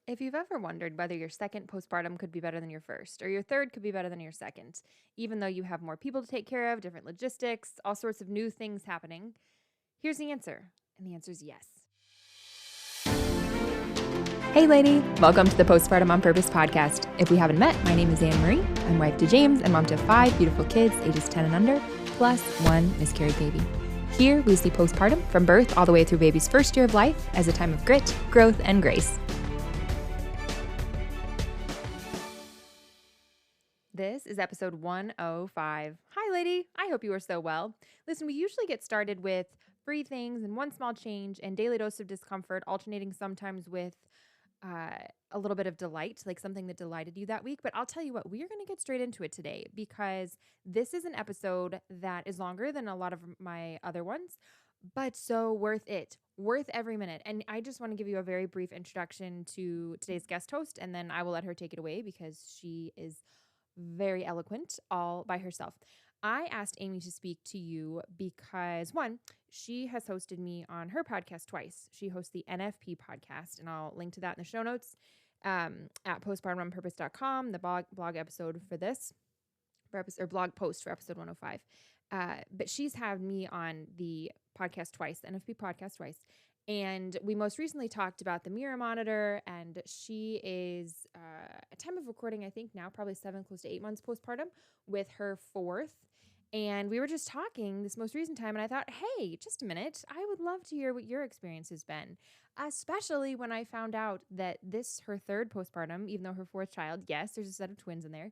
If you've ever wondered whether your second postpartum could be better than your first, or your third could be better than your second, even though you have more people to take care of, different logistics, all sorts of new things happening, here's the answer. And the answer is yes. Hey, lady. Welcome to the Postpartum on Purpose podcast. If we haven't met, my name is Anne Marie. I'm wife to James and mom to 5 beautiful kids, ages 10 and under, plus 1 miscarried baby. Here, we see postpartum from birth all the way through baby's first year of life as a time of grit, growth, and grace. This is episode 105. Hi, lady. I hope you are so well. Listen, we usually get started with free things and one small change and daily dose of discomfort, alternating sometimes with a little bit of delight, like something that delighted you that week. But I'll tell you what, we are going to get straight into it today because this is an episode that is longer than a lot of my other ones, but so worth it, worth every minute. And I just want to give you a very brief introduction to today's guest host, and then I will let her take it away because she is very eloquent all by herself. I asked Amy to speak to you because, one, she has hosted me on her podcast twice. She hosts the NFP podcast, and I'll link to that in the show notes at postpartumonpurpose.com, the blog episode for this, or blog post for episode 105. But she's had me on the podcast twice, the NFP podcast twice. And we most recently talked about the mirror monitor, and she is, at time of recording, I think now probably 7, close to 8 months postpartum with her 4th. And we were just talking this most recent time, and I thought, hey, just a minute. I would love to hear what your experience has been, especially when I found out that this, her 3rd postpartum, even though her 4th child, yes, there's a set of twins in there,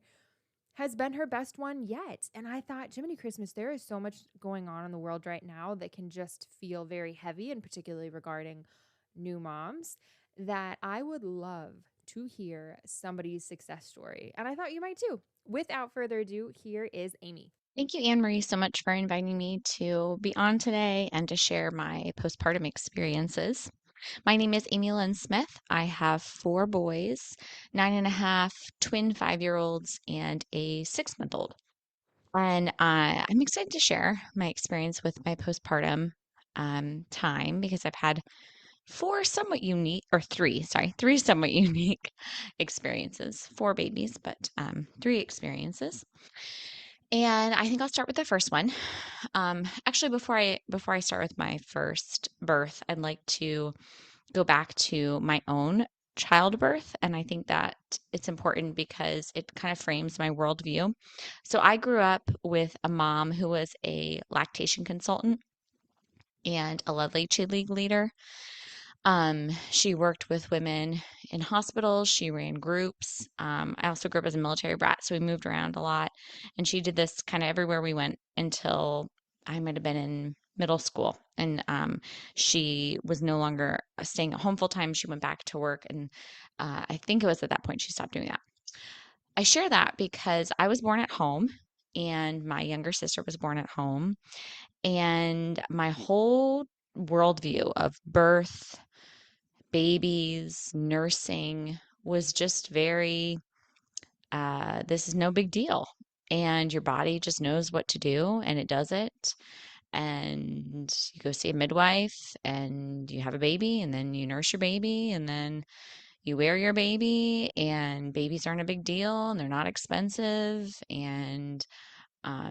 has been her best one yet. And I thought, Jiminy Christmas, there is so much going on in the world right now that can just feel very heavy, and particularly regarding new moms, that I would love to hear somebody's success story. And I thought you might too. Without further ado, here is Amy. Thank you, Anne Marie, so much for inviting me to be on today and to share my postpartum experiences. My name is Amylynn Smith. I have 4 boys, 9.5, twin 5-year-olds, and a 6-month-old. And I'm excited to share my experience with my postpartum time because I've had 4 somewhat unique, or 3, sorry, 3 somewhat unique experiences. 4 babies, but 3 experiences. And I think I'll start with the first one. Actually, before I start with my first birth, I'd like to go back to my own childbirth, and I think that it's important because it kind of frames my worldview. So I grew up with a mom who was a lactation consultant and a lead league leader. She worked with women in hospitals. She ran groups. I also grew up as a military brat, so we moved around a lot. And she did this kind of everywhere we went until I might have been in middle school. And she was no longer staying at home full time. She went back to work. And I think it was at that point she stopped doing that. I share that because I was born at home and my younger sister was born at home. And my whole worldview of birth, babies, nursing was just very, this is no big deal. And your body just knows what to do and it does it. And you go see a midwife and you have a baby and then you nurse your baby and then you wear your baby and babies aren't a big deal and they're not expensive and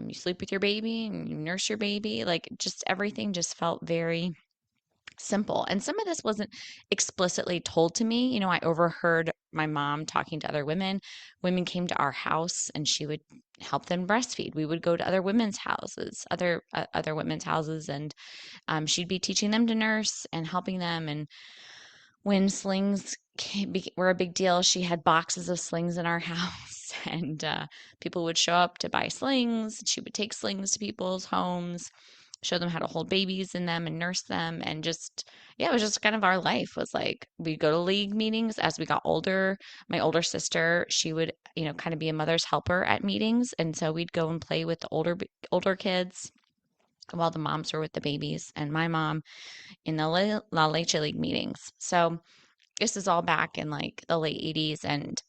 you sleep with your baby and you nurse your baby. Like just everything just felt very simple. And some of this wasn't explicitly told to me. You know, I overheard my mom talking to other women. Women came to our house and she would help them breastfeed. We would go to other women's houses, other women's houses, and she'd be teaching them to nurse and helping them. And when slings were a big deal, she had boxes of slings in our house, and people would show up to buy slings. She would take slings to people's homes, show them how to hold babies in them and nurse them, and just, yeah, it was just kind of our life was like we'd go to league meetings as we got older. My older sister, she would, you know, kind of be a mother's helper at meetings, and so we'd go and play with the older kids while the moms were with the babies, and my mom in the La Leche League meetings. So this is all back in like the late 80s and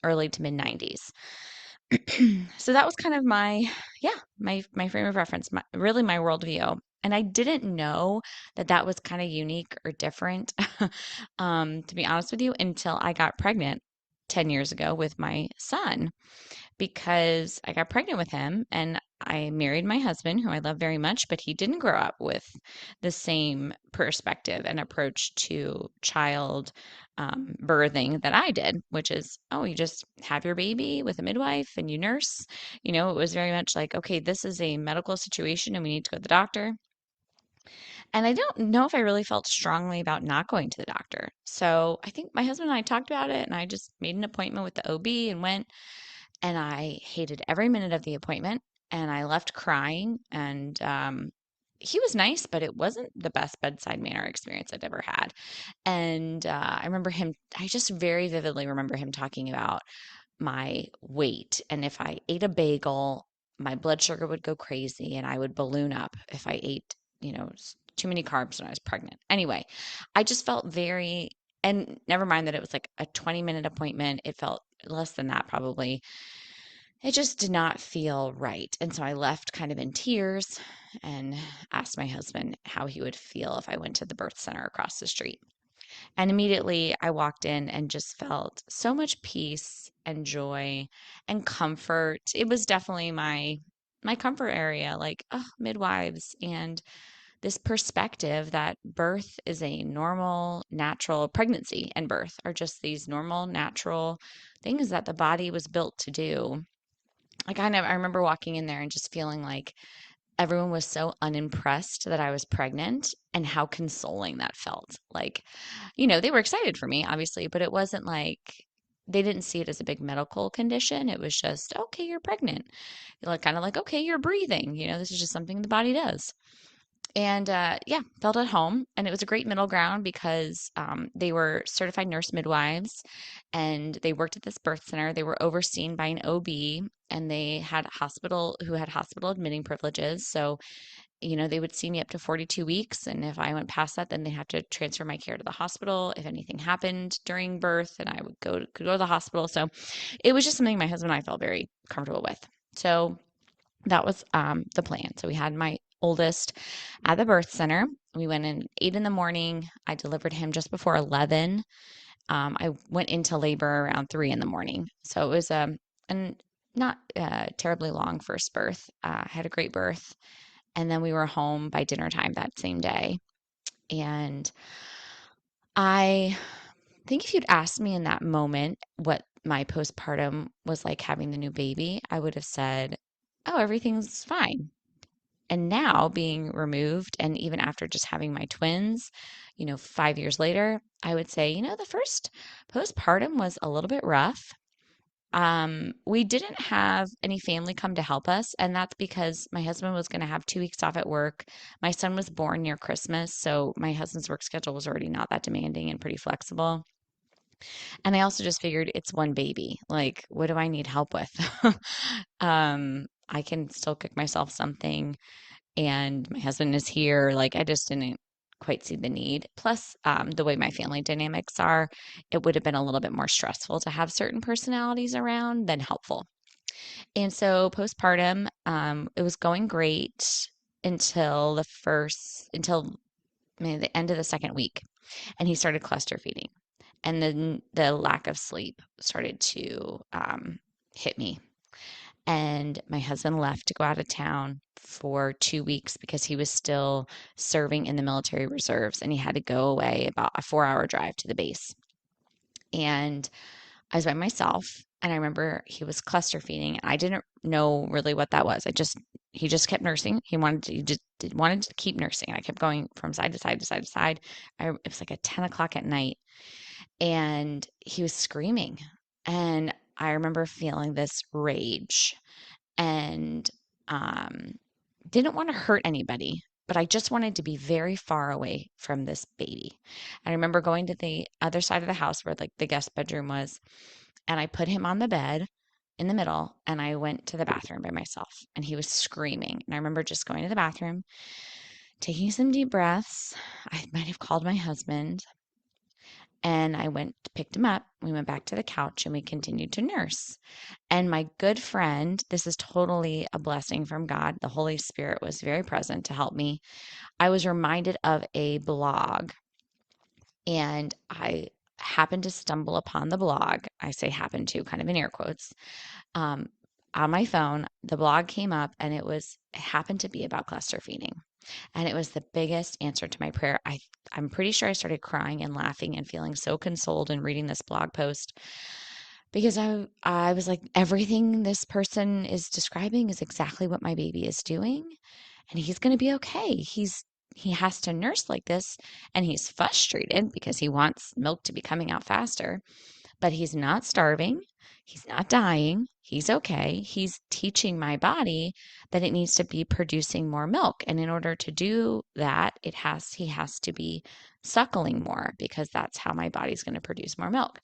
early to mid 90s. So that was kind of my frame of reference, really my worldview. And I didn't know that that was kind of unique or different, to be honest with you, until I got pregnant 10 years ago with my son, because I got pregnant with him and I married my husband, who I love very much, but he didn't grow up with the same perspective and approach to child birthing that I did, which is, oh, you just have your baby with a midwife and you nurse. It was very much like, okay, this is a medical situation and we need to go to the doctor. And I don't know if I really felt strongly about not going to the doctor. So I think my husband and I talked about it, and I just made an appointment with the OB and went, and I hated every minute of the appointment, and I left crying. And he was nice, but it wasn't the best bedside manner experience I'd ever had. And I just very vividly remember him talking about my weight. And if I ate a bagel, my blood sugar would go crazy and I would balloon up if I ate, too many carbs when I was pregnant. Anyway, I just felt very, and never mind that it was like a 20-minute appointment, it felt less than that probably. It just did not feel right. And so I left kind of in tears and asked my husband how he would feel if I went to the birth center across the street. And immediately I walked in and just felt so much peace and joy and comfort. It was definitely my comfort area, like, oh, midwives and this perspective that birth is a normal, natural pregnancy and birth are just these normal, natural things that the body was built to do. I remember walking in there and just feeling like everyone was so unimpressed that I was pregnant and how consoling that felt. Like, they were excited for me, obviously, but it wasn't like they didn't see it as a big medical condition. It was just, okay, you're pregnant. Like, kind of like, okay, you're breathing. This is just something the body does. And yeah, felt at home. And it was a great middle ground because they were certified nurse midwives and they worked at this birth center. They were overseen by an OB and they had hospital admitting privileges. So, they would see me up to 42 weeks. And if I went past that, then they have to transfer my care to the hospital. If anything happened during birth, then I would could go to the hospital. So it was just something my husband and I felt very comfortable with. So that was the plan. So we had my oldest at the birth center. We went in 8 in the morning. I delivered him just before 11. I went into labor around 3 in the morning. So it was an not terribly long first birth. I had a great birth. And then we were home by dinner time that same day. And I think if you'd asked me in that moment what my postpartum was like having the new baby, I would have said, oh, everything's fine. And now being removed, and even after just having my twins, 5 years later, I would say, the first postpartum was a little bit rough. We didn't have any family come to help us, and that's because my husband was going to have 2 weeks off at work. My son was born near Christmas, so my husband's work schedule was already not that demanding and pretty flexible. And I also just figured it's one baby. Like, what do I need help with? I can still cook myself something and my husband is here. Like, I just didn't quite see the need. Plus, the way my family dynamics are, it would have been a little bit more stressful to have certain personalities around than helpful. And so, postpartum, it was going great until maybe the end of the second week, and he started cluster feeding, and then the lack of sleep started to hit me, and my husband left to go out of town for 2 weeks because he was still serving in the military reserves and he had to go away about a 4 hour drive to the base. And I was by myself and I remember he was cluster feeding. I didn't know really what that was. He just kept nursing. Wanted to keep nursing. I kept going from side to side to side to side. It was like at 10 o'clock at night and he was screaming. And I remember feeling this rage and didn't want to hurt anybody, but I just wanted to be very far away from this baby. I remember going to the other side of the house where like the guest bedroom was, and I put him on the bed in the middle and I went to the bathroom by myself and he was screaming. And I remember just going to the bathroom, taking some deep breaths. I might have called my husband And I picked him up. We went back to the couch and we continued to nurse. And my good friend, this is totally a blessing from God. The Holy Spirit was very present to help me. I was reminded of a blog, and I happened to stumble upon the blog. I say happened to, kind of in air quotes, um, on my phone. The blog came up and it happened to be about cluster feeding. And it was the biggest answer to my prayer. I'm pretty sure I started crying and laughing and feeling so consoled in reading this blog post because I was like, everything this person is describing is exactly what my baby is doing, and he's going to be okay. He has to nurse like this, and he's frustrated because he wants milk to be coming out faster, but he's not starving. He's not dying. He's okay. He's teaching my body that it needs to be producing more milk. And in order to do that, he has to be suckling more because that's how my body's going to produce more milk.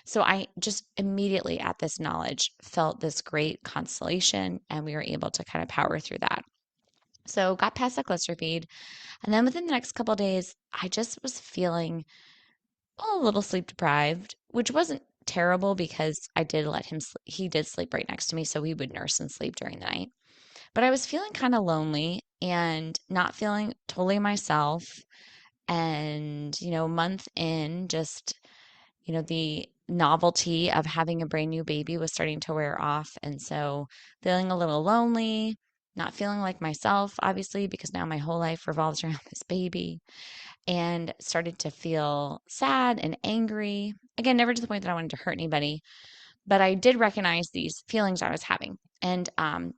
So I just immediately at this knowledge felt this great consolation, and we were able to kind of power through that. So got past the cluster feed. And then within the next couple of days, I just was feeling a little sleep deprived, which wasn't terrible because I did let him sleep. He did sleep right next to me, so we would nurse and sleep during the night. But I was feeling kind of lonely and not feeling totally myself. And, a month in, just, the novelty of having a brand new baby was starting to wear off. And so feeling a little lonely, not feeling like myself, obviously, because now my whole life revolves around this baby, and started to feel sad and angry. Again, never to the point that I wanted to hurt anybody, but I did recognize these feelings I was having. And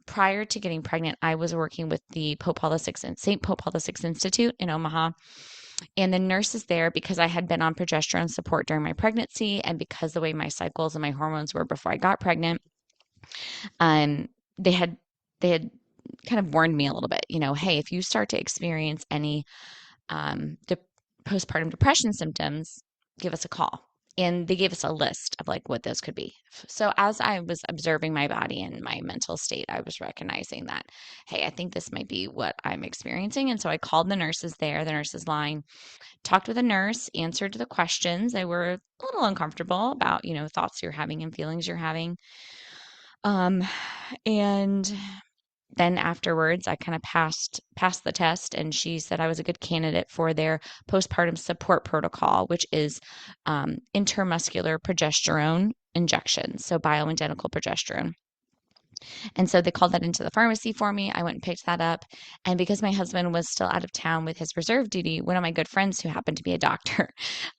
prior to getting pregnant, I was working with the St. Pope Paul VI Institute in Omaha. And the nurses there, because I had been on progesterone support during my pregnancy, and because the way my cycles and my hormones were before I got pregnant, um, they had they had kind of warned me a little bit. Hey, if you start to experience any de- postpartum depression symptoms, give us a call. And they gave us a list of like what those could be. So as I was observing my body and my mental state, I was recognizing that, hey, I think this might be what I'm experiencing. And so I called the nurses there, the nurses line, talked with a nurse, answered the questions. They were a little uncomfortable about, thoughts you're having and feelings you're having. Um, and then afterwards, I kind of passed the test, and she said I was a good candidate for their postpartum support protocol, which is intramuscular progesterone injections, so bioidentical progesterone. And so they called that into the pharmacy for me. I went and picked that up. And because my husband was still out of town with his reserve duty, one of my good friends who happened to be a doctor,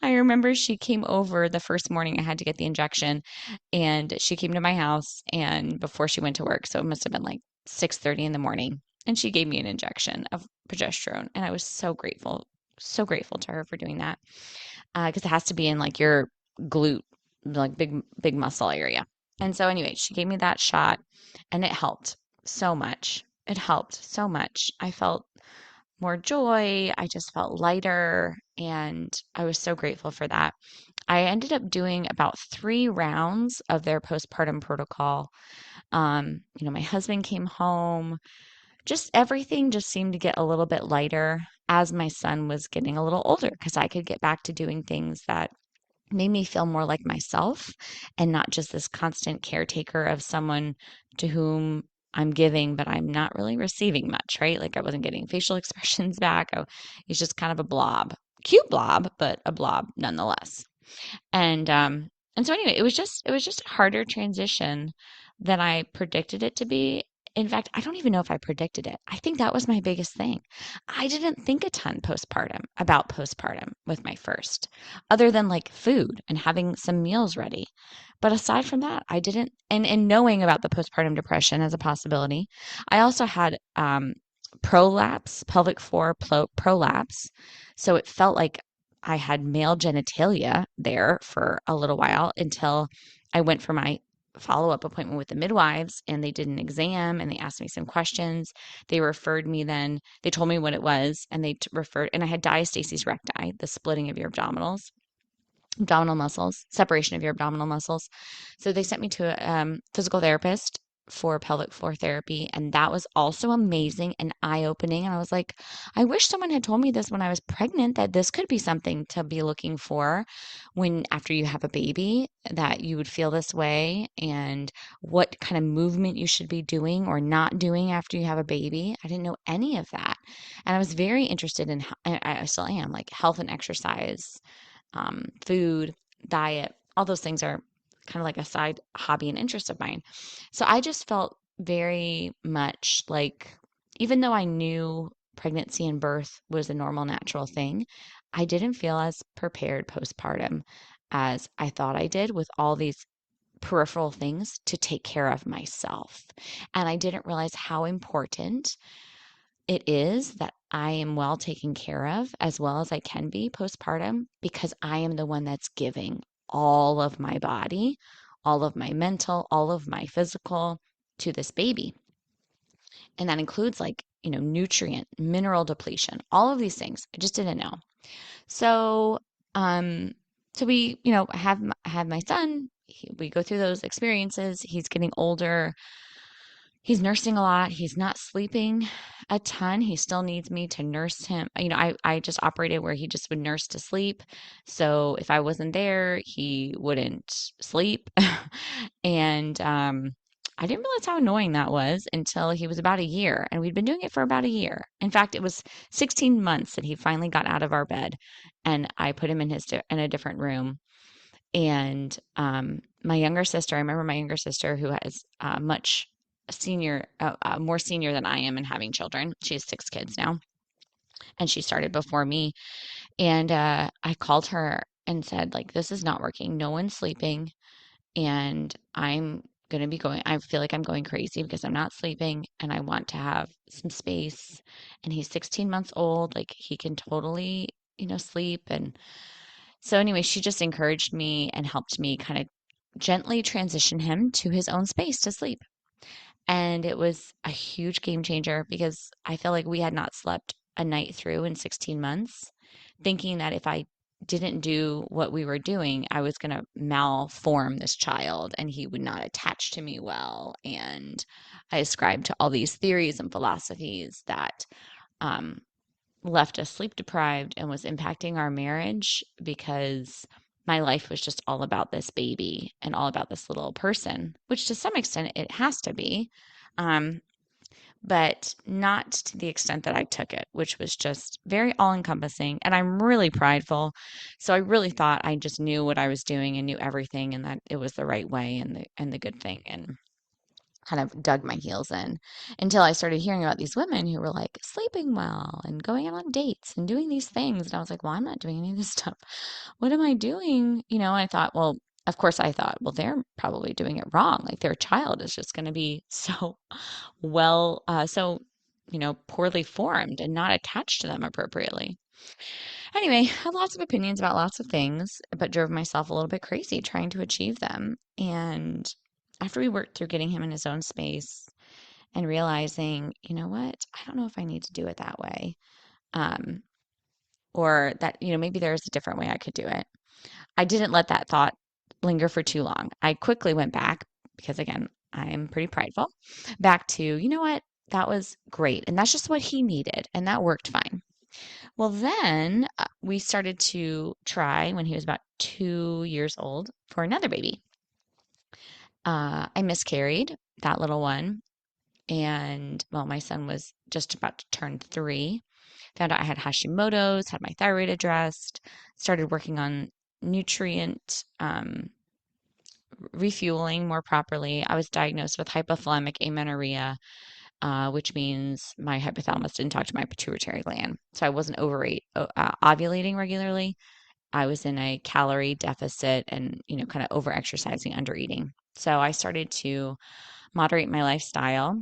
I remember she came over the first morning I had to get the injection, and she came to my house and before she went to work. So it must have been like 6:30 in the morning. And she gave me an injection of progesterone. And I was so grateful to her for doing that. Because it has to be in like your glute, like big muscle area. And so anyway, she gave me that shot, and it helped so much. It helped so much. I felt more joy. I just felt lighter, and I was so grateful for that. I ended up doing about 3 rounds of their postpartum protocol. My husband came home. Just everything just seemed to get a little bit lighter as my son was getting a little older because I could get back to doing things that made me feel more like myself and not just this constant caretaker of someone to whom I'm giving, but I'm not really receiving much, right? Like I wasn't getting facial expressions back. He's just kind of a blob, cute blob, but a blob nonetheless. And so anyway, it was just a harder transition than I predicted it to be. In fact, I don't even know if I predicted it. I think that was my biggest thing. I didn't think a ton about postpartum with my first, other than like food and having some meals ready. But aside from that, I didn't, and knowing about the postpartum depression as a possibility, I also had prolapse, pelvic floor prolapse. So it felt like I had male genitalia there for a little while until I went for my follow-up appointment with the midwives, and they did an exam and they asked me some questions. They referred me then, they told me what it was, and they referred, and I had diastasis recti, the splitting of your abdominal muscles, separation of your abdominal muscles. So they sent me to a physical therapist for pelvic floor therapy, and that was also amazing and eye-opening. And I was like, I wish someone had told me this when I was pregnant, that this could be something to be looking for when after you have a baby, that you would feel this way, and what kind of movement you should be doing or not doing after you have a baby. I didn't know any of that. And I was very interested in, I still am, like health and exercise, food, diet, all those things are kind of like a side hobby and interest of mine. So I just felt very much like, even though I knew pregnancy and birth was a normal, natural thing, I didn't feel as prepared postpartum as I thought I did, with all these peripheral things to take care of myself. And I didn't realize how important it is that I am well taken care of, as well as I can be postpartum, because I am the one that's giving all of my body, all of my mental, all of my physical to this baby. And that includes, like, nutrient, mineral depletion, all of these things. I just didn't know. So, um, so we, have my son. We go through those experiences. He's getting older. He's nursing a lot. He's not sleeping a ton. He still needs me to nurse him. I just operated where he just would nurse to sleep. So if I wasn't there, he wouldn't sleep. And I didn't realize how annoying that was until he was about a year. And we'd been doing it for about a year. In fact, it was 16 months that he finally got out of our bed. And I put him in a different room. And my younger sister, I remember my younger sister, who has more senior than I am in having children. She has 6 kids now, and she started before me. And I called her and said, like, this is not working. No one's sleeping, and I'm going to be going. I feel like I'm going crazy because I'm not sleeping, and I want to have some space. And he's 16 months old. Like, he can totally, sleep. And so, anyway, she just encouraged me and helped me kind of gently transition him to his own space to sleep. And it was a huge game changer, because I feel like we had not slept a night through in 16 months, thinking that if I didn't do what we were doing, I was going to malform this child and he would not attach to me well. And I ascribed to all these theories and philosophies that um, left us sleep deprived and was impacting our marriage, because my life was just all about this baby and all about this little person, which to some extent it has to be, um, but not to the extent that I took it, which was just very all encompassing. And I'm really prideful. So I really thought I just knew what I was doing and knew everything, and that it was the right way and the good thing. And kind of dug my heels in until I started hearing about these women who were like sleeping well and going out on dates and doing these things. And I was like, well, I'm not doing any of this stuff. What am I doing? I thought, well, of course I thought, well, they're probably doing it wrong. Like, their child is just going to be so poorly formed and not attached to them appropriately. Anyway, had lots of opinions about lots of things, but drove myself a little bit crazy trying to achieve them. And after we worked through getting him in his own space and realizing, you know what, I don't know if I need to do it that way. Um, or that, maybe there's a different way I could do it. I didn't let that thought linger for too long. I quickly went back, because again, I'm pretty prideful, back to, you know what, that was great. And that's just what he needed. And that worked fine. Well, then we started to try, when he was about 2 years old, for another baby. I miscarried that little one. And well, my son was just about to turn 3. Found out I had Hashimoto's, had my thyroid addressed, started working on nutrient refueling more properly. I was diagnosed with hypothalamic amenorrhea, which means my hypothalamus didn't talk to my pituitary gland. So I wasn't ovulating regularly. I was in a calorie deficit and, kind of over exercising, under eating. So I started to moderate my lifestyle,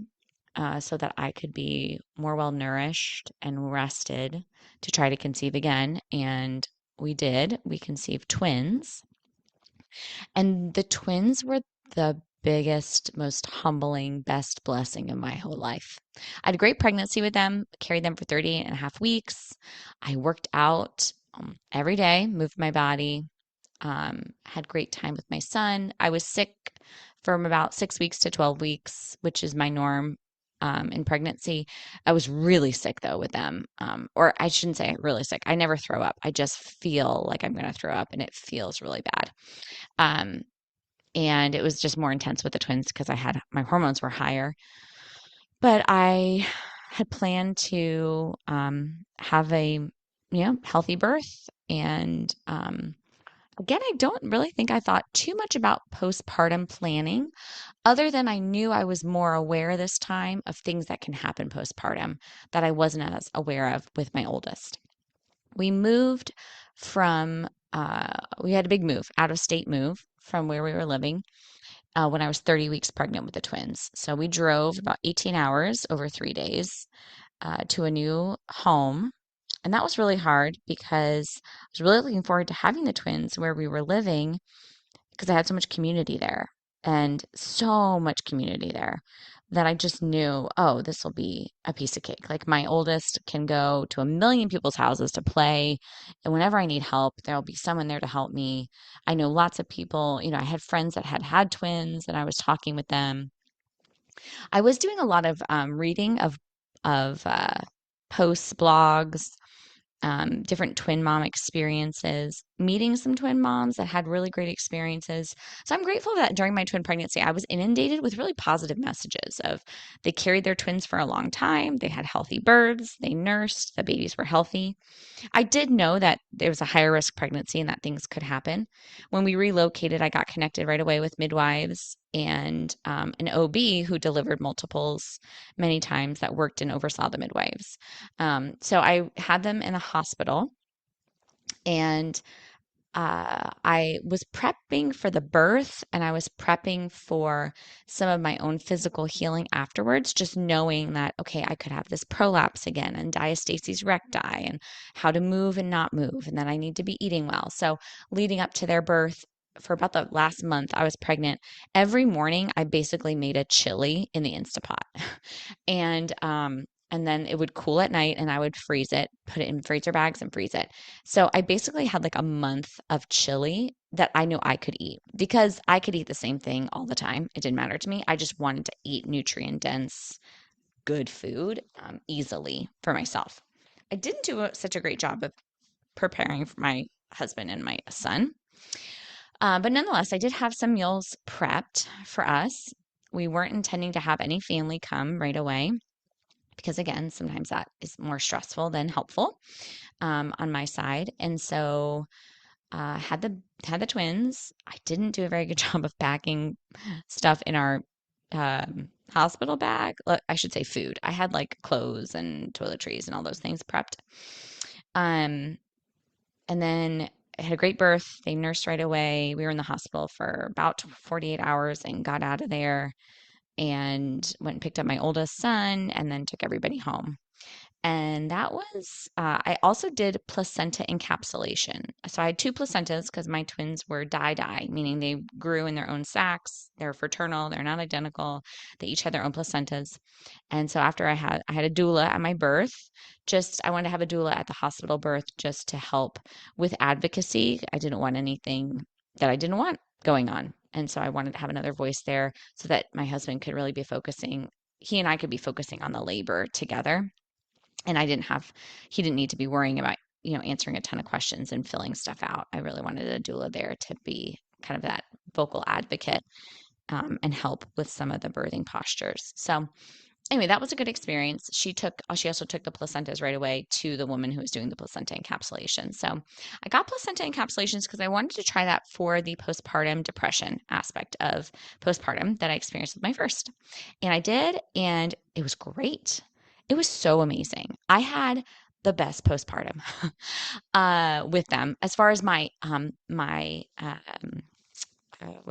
so that I could be more well nourished and rested to try to conceive again. And we did. We conceived twins. And the twins were the biggest, most humbling, best blessing of my whole life. I had a great pregnancy with them, carried them for 38.5 weeks. I worked out every day, moved my body. had great time with my son. I was sick from about 6 weeks to 12 weeks, which is my norm in pregnancy. I was really sick though with them. Or I shouldn't say really sick. I never throw up. I just feel like I'm going to throw up and it feels really bad. Um, and it was just more intense with the twins because I had my hormones were higher. But I had planned to have a healthy birth, and again, I don't really think I thought too much about postpartum planning, other than I knew I was more aware this time of things that can happen postpartum that I wasn't as aware of with my oldest. We moved from, we had a big move, out of state move from where we were living when I was 30 weeks pregnant with the twins. So we drove about 18 hours over 3 days to a new home. And that was really hard because I was really looking forward to having the twins where we were living because I had so much community there and so much community there that I just knew, oh, this will be a piece of cake. Like my oldest can go to a million people's houses to play. And whenever I need help, there'll be someone there to help me. I know lots of people, I had friends that had had twins and I was talking with them. I was doing a lot of reading of posts, blogs, different twin mom experiences, meeting some twin moms that had really great experiences. So I'm grateful that during my twin pregnancy, I was inundated with really positive messages of they carried their twins for a long time, they had healthy births, they nursed, the babies were healthy. I did know that there was a higher risk pregnancy and that things could happen. When we relocated, I got connected right away with midwives and an OB who delivered multiples many times that worked and oversaw the midwives. So I had them in a hospital and I was prepping for the birth and I was prepping for some of my own physical healing afterwards, just knowing that, okay, I could have this prolapse again and diastasis recti and how to move and not move, and that I need to be eating well. So, leading up to their birth, for about the last month I was pregnant, every morning I basically made a chili in the Instapot. and and then it would cool at night and I would freeze it, put it in freezer bags and freeze it. So I basically had like a month of chili that I knew I could eat because I could eat the same thing all the time. It didn't matter to me. I just wanted to eat nutrient dense, good food easily for myself. I didn't do such a great job of preparing for my husband and my son. But nonetheless, I did have some meals prepped for us. We weren't intending to have any family come right away because again, sometimes that is more stressful than helpful on my side. And so had the twins. I didn't do a very good job of packing stuff in our hospital bag. I should say food. I had like clothes and toiletries and all those things prepped. Um, and then I had a great birth. They nursed right away. We were in the hospital for about 48 hours and got out of there and went and picked up my oldest son and then took everybody home. And that was, I also did placenta encapsulation. So I had two placentas because my twins were die, meaning they grew in their own sacs. They're fraternal, they're not identical. They each had their own placentas. And so after I had a doula at my birth, I wanted to have a doula at the hospital birth just to help with advocacy. I didn't want anything that I didn't want going on. And so I wanted to have another voice there so that my husband could really be focusing, he and I could be focusing on the labor together. And he didn't need to be worrying about, answering a ton of questions and filling stuff out. I really wanted a doula there to be kind of that vocal advocate and help with some of the birthing postures. So anyway, that was a good experience. She also took the placentas right away to the woman who was doing the placenta encapsulation. So I got placenta encapsulations because I wanted to try that for the postpartum depression aspect of postpartum that I experienced with my first. And I did, and it was great. It was so amazing. I had the best postpartum with them as far as what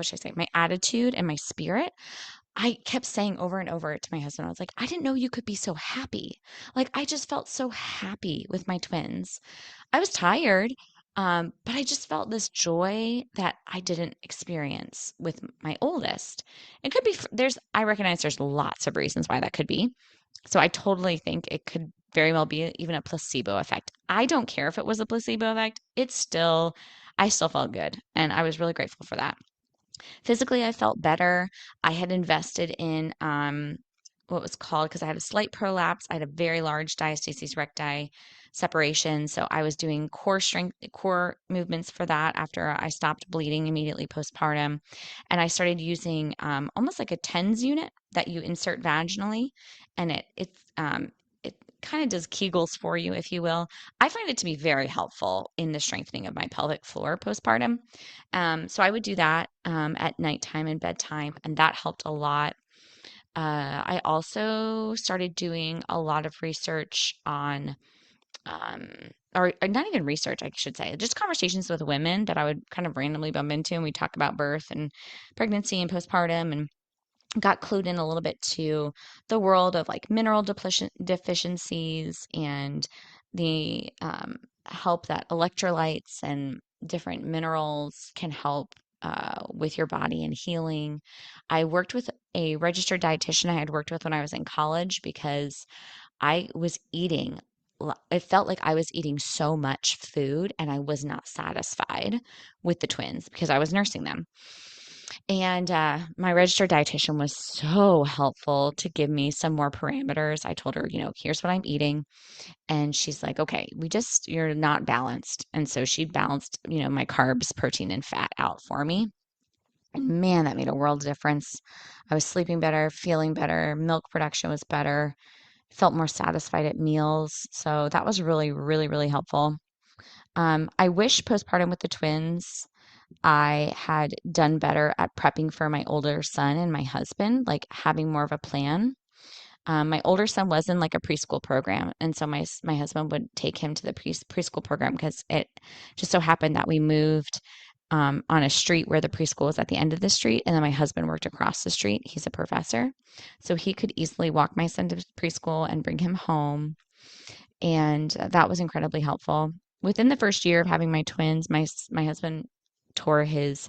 should I say? My attitude and my spirit. I kept saying over and over to my husband, I was like, I didn't know you could be so happy. Like, I just felt so happy with my twins. I was tired, but I just felt this joy that I didn't experience with my oldest. It could be, I recognize there's lots of reasons why that could be. So I totally think it could very well be even a placebo effect. I don't care if it was a placebo effect. It's still, I still felt good. And I was really grateful for that. Physically, I felt better. I had invested in what was called, because I had a slight prolapse, I had a very large diastasis recti separation. So I was doing core strength, core movements for that after I stopped bleeding immediately postpartum. And I started using almost like a TENS unit that you insert vaginally, and it kind of does Kegels for you, if you will. I find it to be very helpful in the strengthening of my pelvic floor postpartum. So I would do that at nighttime and bedtime, and that helped a lot. I also started doing a lot of research on, um, or not even research, I should say, just conversations with women that I would kind of randomly bump into, and we talk about birth and pregnancy and postpartum, and got clued in a little bit to the world of like mineral depletion deficiencies and the help that electrolytes and different minerals can help with your body and healing. I worked with a registered dietitian I had worked with when I was in college because I was eating. It felt like I was eating so much food and I was not satisfied with the twins because I was nursing them. And my registered dietitian was so helpful to give me some more parameters. I told her, here's what I'm eating. And she's like, okay, you're not balanced. And so she balanced, my carbs, protein, and fat out for me. And man, that made a world of difference. I was sleeping better, feeling better, milk production was better, felt more satisfied at meals. So that was really, really, really helpful. I wish postpartum with the twins I had done better at prepping for my older son and my husband, like having more of a plan. My older son was in like a preschool program, and so my husband would take him to the preschool program because it just so happened that we moved on a street where the preschool was at the end of the street, and then my husband worked across the street. He's a professor, so he could easily walk my son to preschool and bring him home, and that was incredibly helpful. Within the first year of having my twins, my husband tore his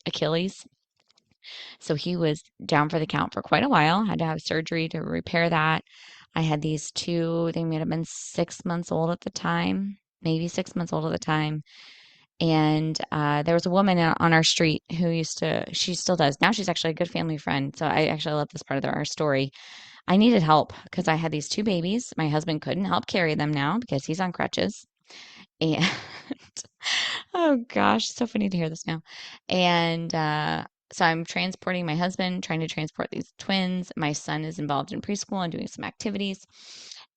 Achilles, so he was down for the count for quite a while. Had to have surgery to repair that. I had these two; they may have been 6 months old at the time, maybe 6 months old at the time. And there was a woman on our street who she still does. Now she's actually a good family friend. So I actually love this part of our story. I needed help because I had these two babies. My husband couldn't help carry them now because he's on crutches. And oh gosh, so funny to hear this now. And so I'm transporting my husband, trying to transport these twins. My son is involved in preschool and doing some activities.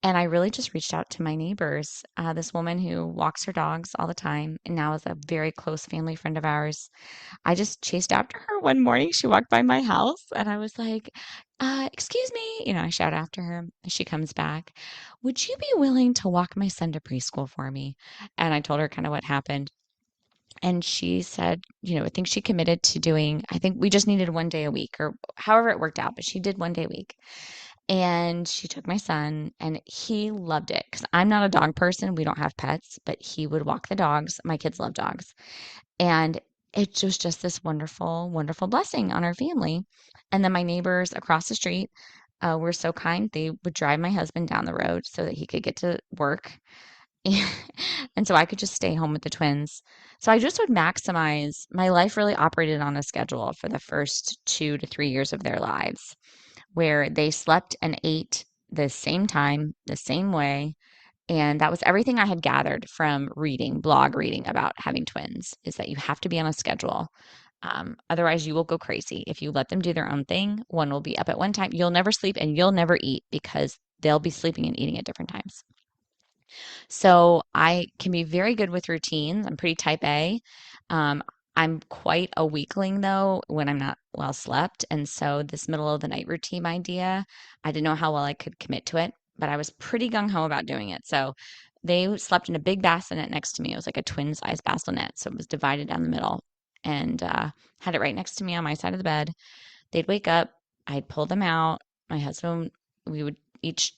And I really just reached out to my neighbors. This woman who walks her dogs all the time and now is a very close family friend of ours. I just chased after her one morning. She walked by my house and I was like, excuse me. I shout after her. She comes back. Would you be willing to walk my son to preschool for me? And I told her kind of what happened. And she said, I think she committed to doing, I think we just needed 1 day a week or however it worked out, but she did 1 day a week. And she took my son and he loved it because I'm not a dog person. We don't have pets, but he would walk the dogs. My kids love dogs. And it was just this wonderful, wonderful blessing on our family. And then my neighbors across the street were so kind. They would drive my husband down the road so that he could get to work. And so I could just stay home with the twins. So I just would maximize my life, really operated on a schedule for the first 2 to 3 years of their lives, where they slept and ate the same time, the same way. And that was everything I had gathered from reading, blog reading about having twins, is that you have to be on a schedule. Otherwise, you will go crazy. If you let them do their own thing, one will be up at one time. You'll never sleep and you'll never eat because they'll be sleeping and eating at different times. So I can be very good with routines. I'm pretty type A. Um, I'm quite a weakling though when I'm not well slept. And so this middle of the night routine idea, I didn't know how well I could commit to it, but I was pretty gung ho about doing it. So they slept in a big bassinet next to me. It was like a twin size bassinet. So it was divided down the middle and had it right next to me on my side of the bed. They'd wake up, I'd pull them out. My husband, we would each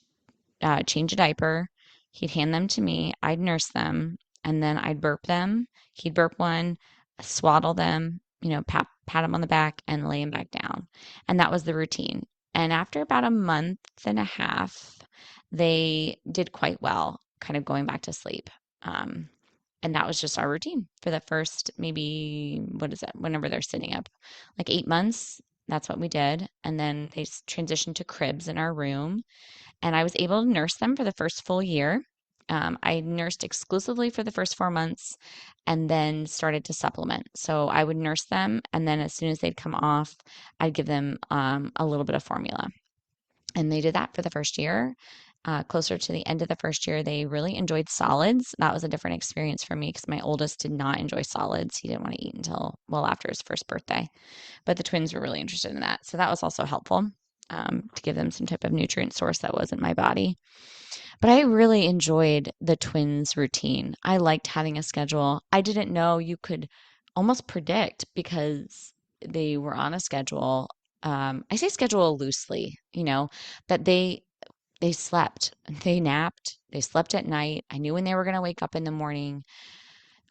change a diaper. He'd hand them to me. I'd nurse them, and then I'd burp them. He'd burp one, swaddle them, pat them on the back, and lay them back down. And that was the routine. And after about a month and a half, they did quite well, kind of going back to sleep. Um, And that was just our routine for the first, maybe, what is that, whenever they're sitting up, like 8 months. That's what we did. And then they transitioned to cribs in our room. And I was able to nurse them for the first full year. I nursed exclusively for the first 4 months and then started to supplement. So I would nurse them. And then as soon as they'd come off, I'd give them a little bit of formula. And they did that for the first year. Closer to the end of the first year, they really enjoyed solids. That was a different experience for me because my oldest did not enjoy solids. He didn't want to eat until well after his first birthday. But the twins were really interested in that. So that was also helpful to give them some type of nutrient source that wasn't my body. But I really enjoyed the twins routine. I liked having a schedule. I didn't know you could almost predict because they were on a schedule. I say schedule loosely, that they slept, they napped, they slept at night. I knew when they were going to wake up in the morning.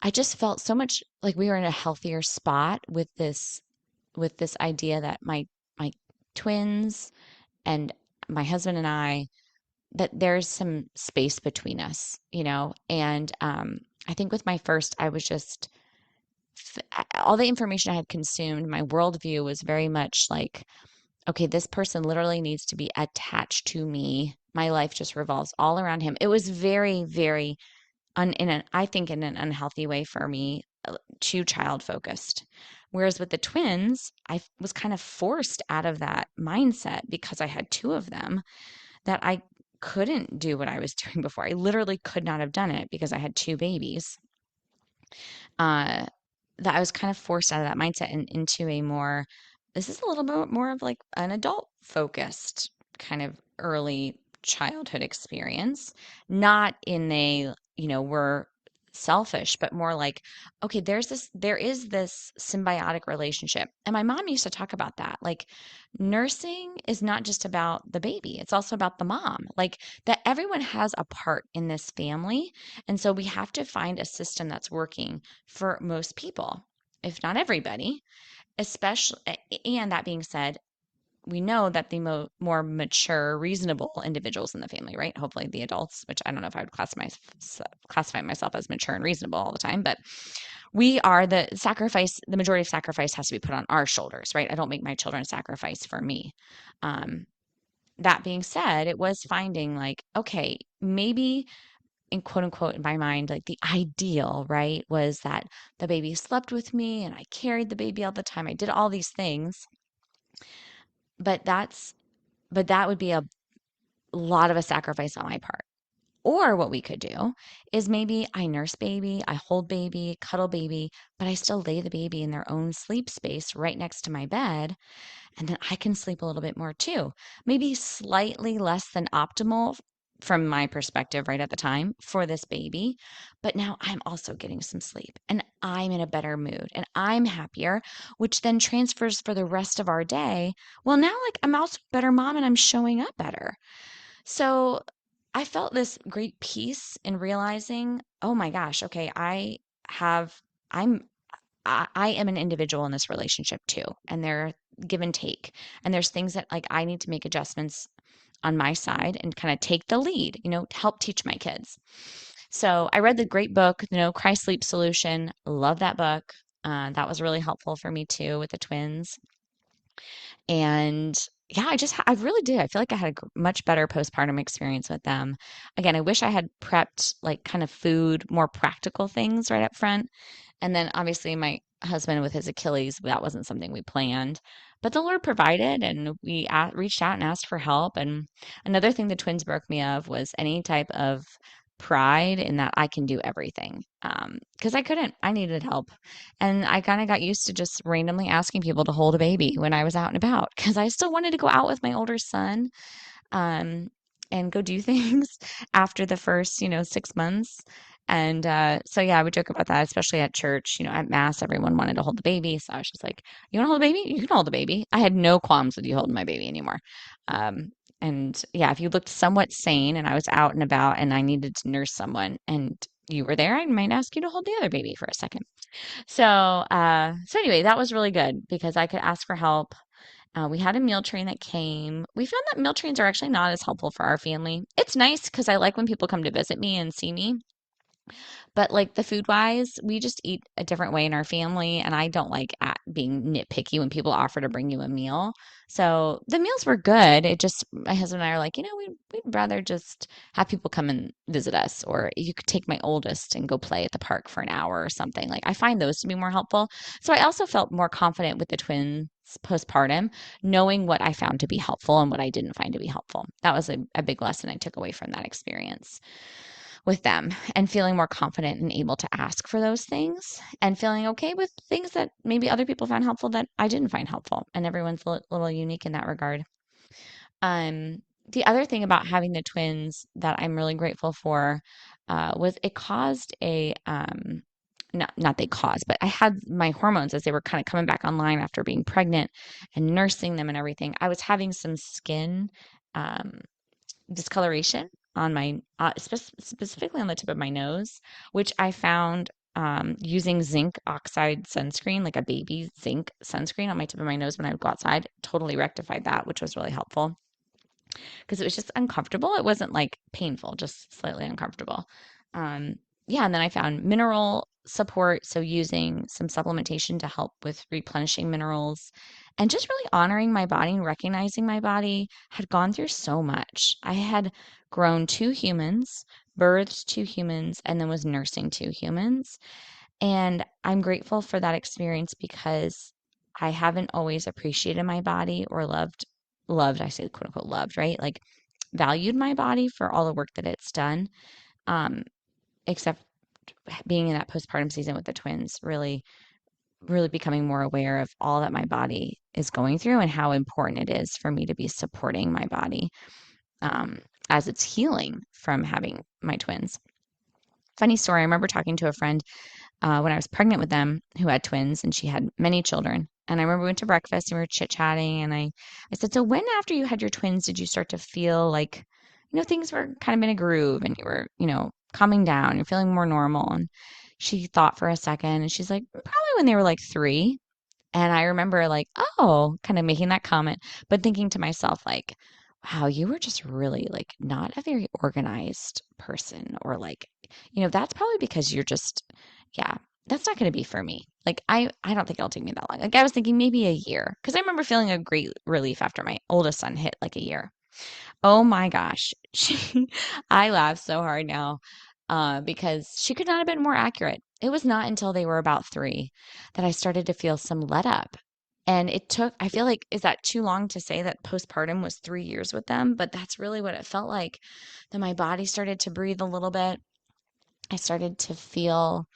I just felt so much like we were in a healthier spot with this idea that my twins and my husband and I, that there's some space between us, and I think with my first, I was just all the information I had consumed, my worldview was very much like, okay, this person literally needs to be attached to me. My life just revolves all around him. It was very, very I think in an unhealthy way for me, too child focused. Whereas with the twins, was kind of forced out of that mindset because I had two of them, that I couldn't do what I was doing before. I literally could not have done it because I had two babies. Uh, that I was kind of forced out of that mindset and into a more, this is a little bit more of like an adult focused kind of early childhood experience, not in a, we're selfish, but more like, okay, there is this symbiotic relationship. And my mom used to talk about that. Like, nursing is not just about the baby, it's also about the mom. Like, that everyone has a part in this family. And so we have to find a system that's working for most people, if not everybody, especially. And that being said, we know that the more mature, reasonable individuals in the family, right? Hopefully the adults, which I don't know if I would classify myself as mature and reasonable all the time, but we are the majority of sacrifice has to be put on our shoulders, right? I don't make my children sacrifice for me. Um, that being said, it was finding like, okay, maybe in quote unquote in my mind, like the ideal, right, was that the baby slept with me and I carried the baby all the time. I did all these things, but that would be a lot of a sacrifice on my part. Or what we could do is maybe I nurse baby, I hold baby, cuddle baby, but I still lay the baby in their own sleep space right next to my bed. And then I can sleep a little bit more too. Maybe slightly less than optimal from my perspective right at the time for this baby. But now I'm also getting some sleep and I'm in a better mood and I'm happier, which then transfers for the rest of our day. Well, now like I'm also a better mom and I'm showing up better. So I felt this great peace in realizing, oh my gosh, okay, have, I'm I am an individual in this relationship too, and they're give and take. And there's things that like I need to make adjustments on my side and kind of take the lead, to help teach my kids. So I read the great book, Cry Sleep Solution. Love that book. That was really helpful for me too with the twins. And yeah, I really did. I feel like I had a much better postpartum experience with them. Again, I wish I had prepped like kind of food, more practical things right up front. And then obviously my husband with his Achilles, that wasn't something we planned. But the Lord provided, and we reached out and asked for help. And another thing the twins broke me of was any type of pride in that I can do everything. Because I couldn't, I needed help. And I kind of got used to just randomly asking people to hold a baby when I was out and about because I still wanted to go out with my older son, um, and go do things after the first, 6 months. And so, yeah, I would joke about that, especially at church. At Mass, everyone wanted to hold the baby. So I was just like, you want to hold a baby? You can hold the baby. I had no qualms with you holding my baby anymore. Um, and yeah, if you looked somewhat sane and I was out and about and I needed to nurse someone and you were there, I might ask you to hold the other baby for a second. So anyway, that was really good because I could ask for help. We had a meal train that came. We found that meal trains are actually not as helpful for our family. It's nice because I like when people come to visit me and see me, But like the food wise, we just eat a different way in our family. And I don't like being nitpicky when people offer to bring you a meal. So the meals were good. It just, my husband and I are like, we'd rather just have people come and visit us, or you could take my oldest and go play at the park for an hour or something. Like I find those to be more helpful. So I also felt more confident with the twins postpartum, knowing what I found to be helpful and what I didn't find to be helpful. That was a big lesson I took away from that experience with them, and feeling more confident and able to ask for those things, and feeling okay with things that maybe other people found helpful that I didn't find helpful. And everyone's a little unique in that regard. The other thing about having the twins that I'm really grateful for was it caused not they caused, but I had my hormones as they were kind of coming back online after being pregnant and nursing them and everything. I was having some skin um, discoloration on my specifically on the tip of my nose, which I found using zinc oxide sunscreen, like a baby zinc sunscreen on my tip of my nose when I would go outside, totally rectified that, which was really helpful because it was just uncomfortable. It wasn't like painful, just slightly uncomfortable. Um, yeah, and then I found mineral support, so using some supplementation to help with replenishing minerals, and just really honoring my body and recognizing my body had gone through so much. I had grown two humans, birthed two humans, and then was nursing two humans. And I'm grateful for that experience because I haven't always appreciated my body or loved, I say quote unquote loved, right? Like valued my body for all the work that it's done. Um, except being in that postpartum season with the twins, really becoming more aware of all that my body is going through and how important it is for me to be supporting my body um, as it's healing from having my twins. Funny story, I remember talking to a friend when I was pregnant with them who had twins, and she had many children. And I remember we went to breakfast and we were chit chatting. And I said, so when after you had your twins did you start to feel like, things were kind of in a groove and you were, calming down, you're feeling more normal? And she thought for a second and she's like, probably when they were like 3. And I remember like, oh, kind of making that comment, but thinking to myself, like, wow, you were just really like not a very organized person, or like, that's probably because you're just, yeah, that's not going to be for me. Like, I don't think it'll take me that long. Like, I was thinking maybe a year, because I remember feeling a great relief after my oldest son hit like a year. Oh my gosh. I laugh so hard now because she could not have been more accurate. It was not until they were about 3 that I started to feel some let up. And it took, I feel like, is that too long to say that postpartum was 3 years with them? But that's really what it felt like. That my body started to breathe a little bit. I started to feel,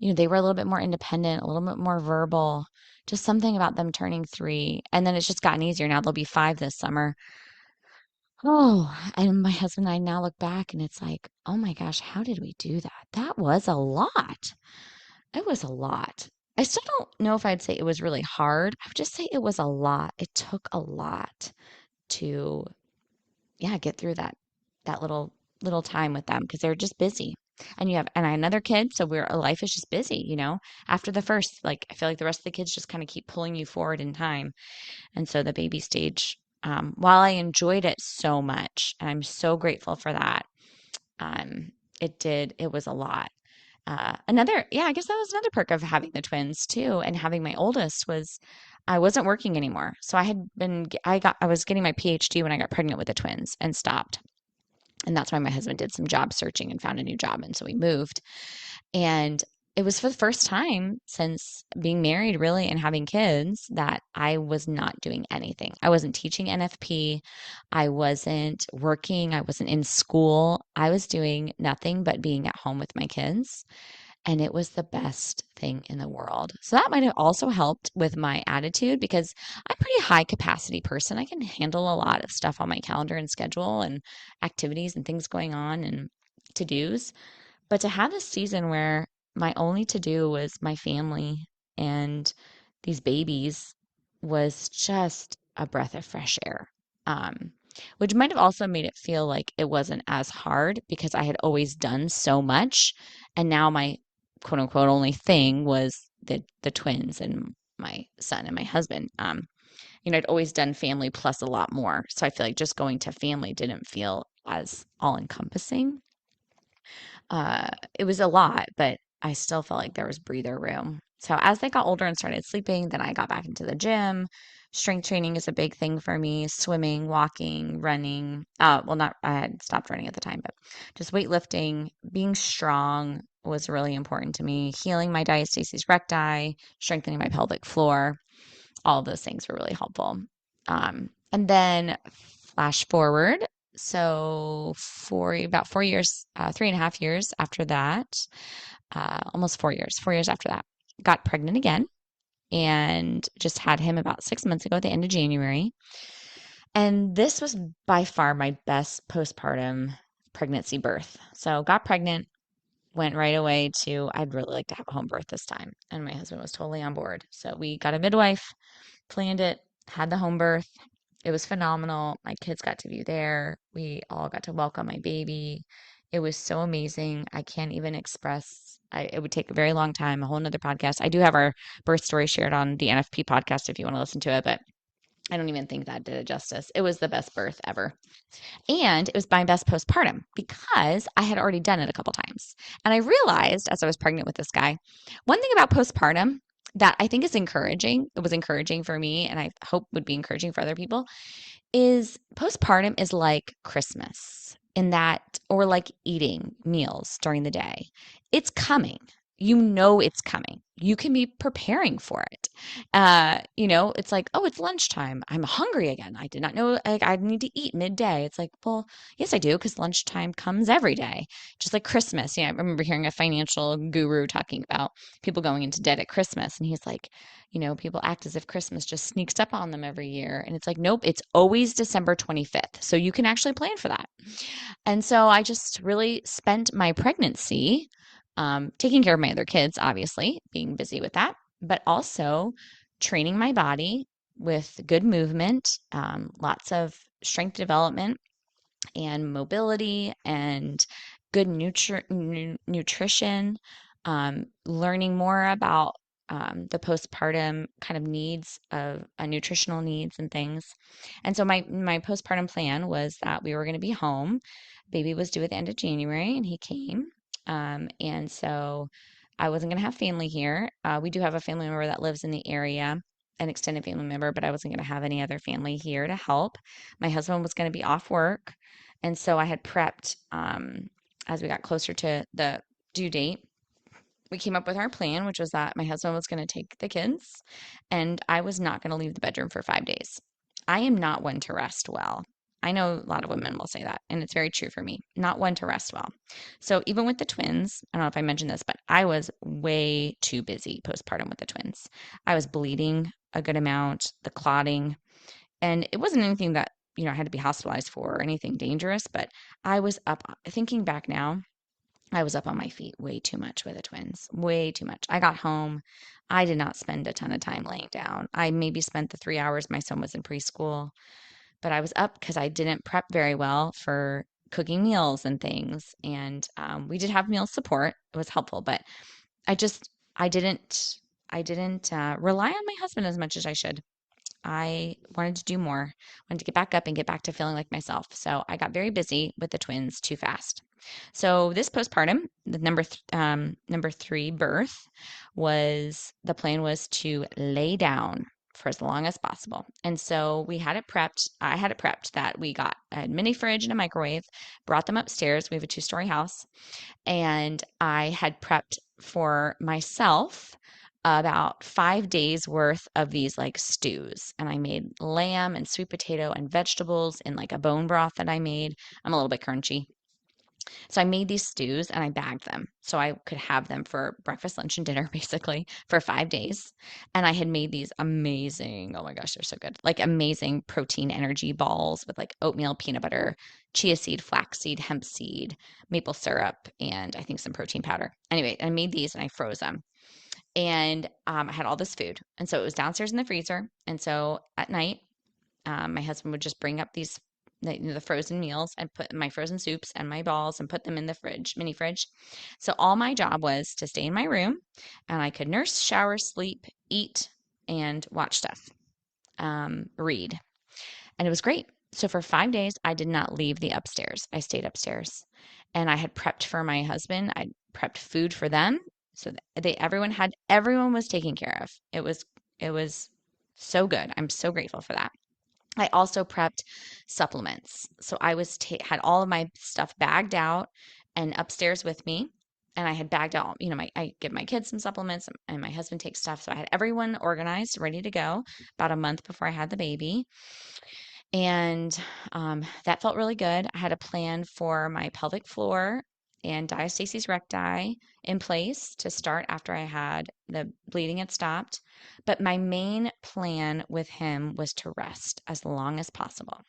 they were a little bit more independent, a little bit more verbal, just something about them turning 3. And then it's just gotten easier. Now they'll be 5 this summer. Oh, and my husband and I now look back and it's like, oh my gosh, how did we do that? That was a lot. It was a lot. I still don't know if I'd say it was really hard. I would just say it was a lot. It took a lot to, yeah, get through that little time with them because they're just busy. And I had another kid, so life is just busy. After the first, like I feel like the rest of the kids just kind of keep pulling you forward in time. And so the baby stage, while I enjoyed it so much, and I'm so grateful for that, um, it was a lot. Yeah, I guess that was another perk of having the twins too, and having my oldest was I wasn't working anymore. So I was getting my PhD when I got pregnant with the twins and stopped. And that's why my husband did some job searching and found a new job. And so we moved. And it was for the first time since being married, really, and having kids that I was not doing anything. I wasn't teaching NFP. I wasn't working. I wasn't in school. I was doing nothing but being at home with my kids. And it was the best thing in the world. So that might have also helped with my attitude because I'm a pretty high capacity person. I can handle a lot of stuff on my calendar and schedule and activities and things going on and to dos. But to have this season where my only to do was my family and these babies was just a breath of fresh air. Um, which might have also made it feel like it wasn't as hard because I had always done so much. And now my quote unquote only thing was the twins and my son and my husband. I'd always done family plus a lot more. So I feel like just going to family didn't feel as all encompassing. It was a lot, but I still felt like there was breather room. So as they got older and started sleeping, then I got back into the gym. Strength training is a big thing for me. Swimming, walking, running. Well, not, I had stopped running at the time, but just weightlifting, being strong was really important to me. Healing my diastasis recti, strengthening my pelvic floor, all of those things were really helpful. And then flash forward. So for about 4 years, 3.5 years after that, almost 4 years, 4 years after that, got pregnant again and just had him about 6 months ago at the end of January. And this was by far my best postpartum pregnancy birth. So got pregnant, went right away to, I'd really like to have a home birth this time. And my husband was totally on board. So we got a midwife, planned it, had the home birth. It was phenomenal. My kids got to be there. We all got to welcome my baby. It was so amazing. I can't even express. It would take a very long time, a whole nother podcast. I do have our birth story shared on the NFP podcast if you want to listen to it, but I don't even think that did it justice. It was the best birth ever. And it was my best postpartum because I had already done it a couple times. And I realized as I was pregnant with this guy, one thing about postpartum that I think is encouraging, it was encouraging for me, and I hope would be encouraging for other people, is postpartum is like Christmas in that, or like eating meals during the day. It's coming. You know it's coming. You can be preparing for it. It's like, oh, it's lunchtime. I'm hungry again. I did not know like I need to eat midday. It's like, well, yes, I do, because lunchtime comes every day, just like Christmas. Yeah, I remember hearing a financial guru talking about people going into debt at Christmas, and he's like, people act as if Christmas just sneaks up on them every year. And it's like, nope, it's always December 25th. So you can actually plan for that. And so I just really spent my pregnancy taking care of my other kids, obviously, being busy with that, but also training my body with good movement, lots of strength development and mobility and good nutrition, learning more about the postpartum kind of needs of nutritional needs and things. And so my postpartum plan was that we were going to be home. Baby was due at the end of January, and he came. And so I wasn't going to have family here. We do have a family member that lives in the area, an extended family member, but I wasn't going to have any other family here to help. My husband was going to be off work. And so I had prepped as we got closer to the due date. We came up with our plan, which was that my husband was going to take the kids and I was not going to leave the bedroom for 5 days. I am not one to rest well. I know a lot of women will say that, and it's very true for me. Not one to rest well. So even with the twins, I don't know if I mentioned this, but I was way too busy postpartum with the twins. I was bleeding a good amount, the clotting, and it wasn't anything that, I had to be hospitalized for or anything dangerous, but I was up, thinking back now, I was up on my feet way too much with the twins, way too much. I got home. I did not spend a ton of time laying down. I maybe spent the 3 hours my son was in preschool, but I was up because I didn't prep very well for cooking meals and things. And we did have meal support. It was helpful, but I just, I didn't rely on my husband as much as I should. I wanted to do more, wanted to get back up and get back to feeling like myself. So I got very busy with the twins too fast. So this postpartum, the number three birth, was the plan was to lay down for as long as possible. And so we had it prepped. I had it prepped that we got a mini fridge and a microwave, brought them upstairs. We have a two-story house, and I had prepped for myself about 5 days worth of these like stews. And I made lamb and sweet potato and vegetables in like a bone broth that I made. I'm a little bit crunchy. So I made these stews and I bagged them so I could have them for breakfast, lunch, and dinner basically for 5 days. And I had made these amazing, oh my gosh, they're so good, like amazing protein energy balls with like oatmeal, peanut butter, chia seed, flaxseed, hemp seed, maple syrup, and I think some protein powder. Anyway, I made these and I froze them. And I had all this food. And so it was downstairs in the freezer. And so at night, my husband would just bring up the frozen meals and put my frozen soups and my balls and put them in the fridge, mini fridge. So all my job was to stay in my room and I could nurse, shower, sleep, eat, and watch stuff, read. And it was great. So for 5 days, I did not leave the upstairs. I stayed upstairs. and I had prepped for my husband. I prepped food for them. So everyone was taken care of. It was so good. I'm so grateful for that. I also prepped supplements. So had all of my stuff bagged out and upstairs with me. And I had bagged out, I give my kids some supplements and my husband takes stuff. So I had everyone organized, ready to go about a month before I had the baby. And that felt really good. I had a plan for my pelvic floor and diastasis recti in place to start after I had the bleeding had stopped. But my main plan with him was to rest as long as possible.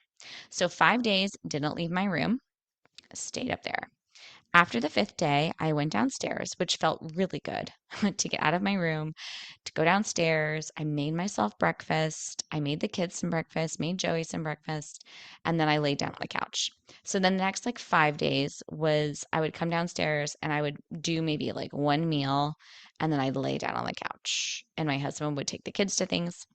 So 5 days, didn't leave my room, stayed up there. After the fifth day, I went downstairs, which felt really good to get out of my room, to go downstairs. I made myself breakfast. I made the kids some breakfast, made Joey some breakfast, and then I laid down on the couch. So then the next like 5 days was I would come downstairs and I would do maybe like one meal, and then I'd lay down on the couch. And my husband would take the kids to things.